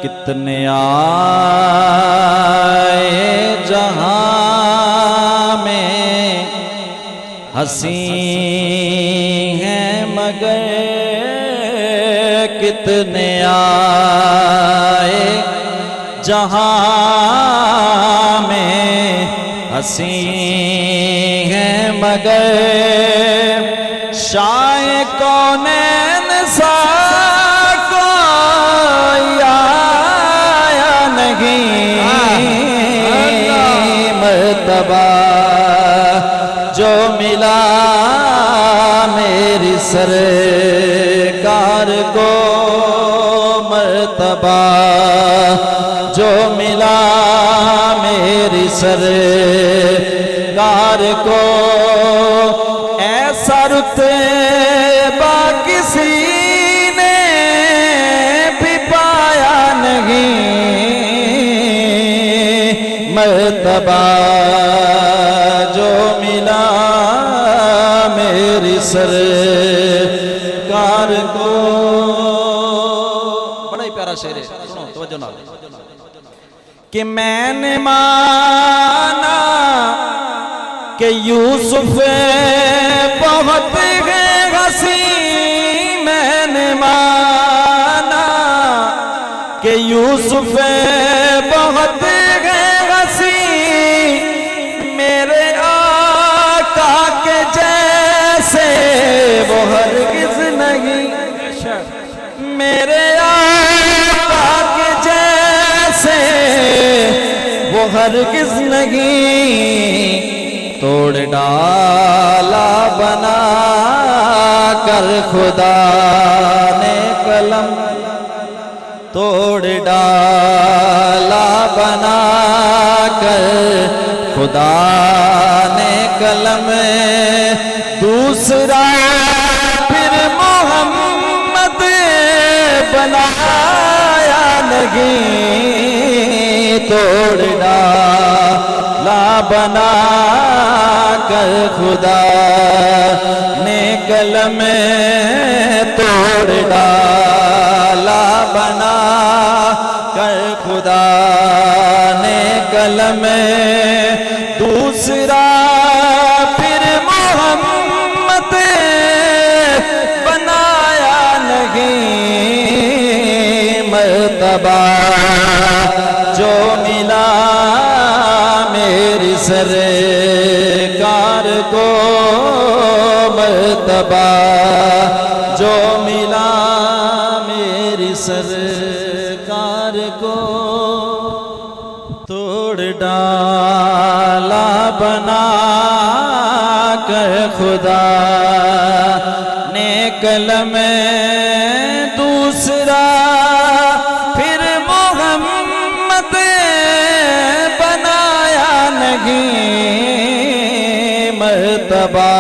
कितने आए जहां में हंसी हैं मगर कितने आए जहां में हंसी हैं मगर शाये कौनैन सा कोई आया नहीं मर्तबा जो मिला मेरी सरकार को मर्तबा जो मिला मेरी सरकार को ऐसा रुतबा किसी ने भी पाया नहीं मर्तबा जो मिला मेरी सरकार को। बड़ा ही प्यारा शेर है, सुनो तवज्जो ना। कि मैंने माना कि यूसुफ बहुत हंसी, मैंने माना कि यूसुफ बहुत हंसी, मेरे आका के जैसे वो हरगिज़ नहीं, मेरे आका के जैसे वो हरगिज़ नहीं। तोड़ डाला बना कर खुदा ने कलम, तोड़ डाला बना कर खुदा ने कलम, दूसरा फिर मोहम्मद बनाया नहीं। तोड़ डाला बना कर खुदा ने कलम, तोड़ डाला बना कर खुदा ने कलम, दूसरा फिर मोहम्मद बनाया नहीं मर्तबा जो मिला मेरी सरकार को मर्तबा जो मिला मेरी सरकार को। तोड़ डाला बना कर खुदा ने कलम, दूसरा फिर मोहम्मद बनाया नहीं मर्तबा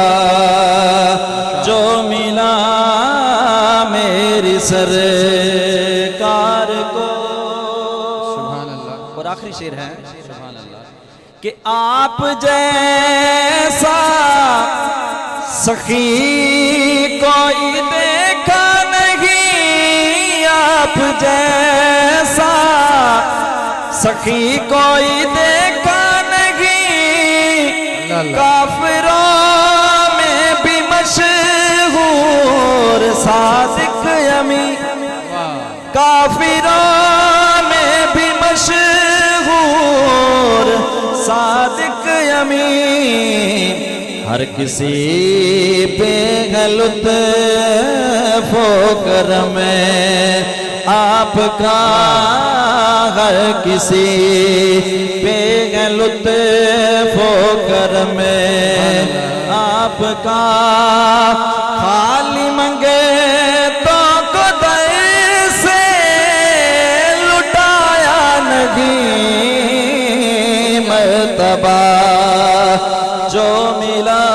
जो मिला मेरी सरकार को। सुभान अल्लाह। और आखिरी शेर है सुभान अल्लाह कि आप जैसा सखी कोई देखा नहीं, आप जैसा सखी कोई देखा नहीं, काफिरों में भी मशहूर सादिक यमी, काफिरों में भी मशहूर सादिक यमी, हर किसी पे लुत्फ़ व करम आपका, हर किसी पे लुत्फ़ व करम आपका, खाली मंगे तो खुदा से लुटाया नहीं मर्तबा जो मिला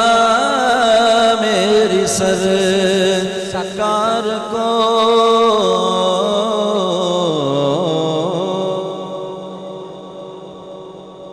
मेरी सरकार को।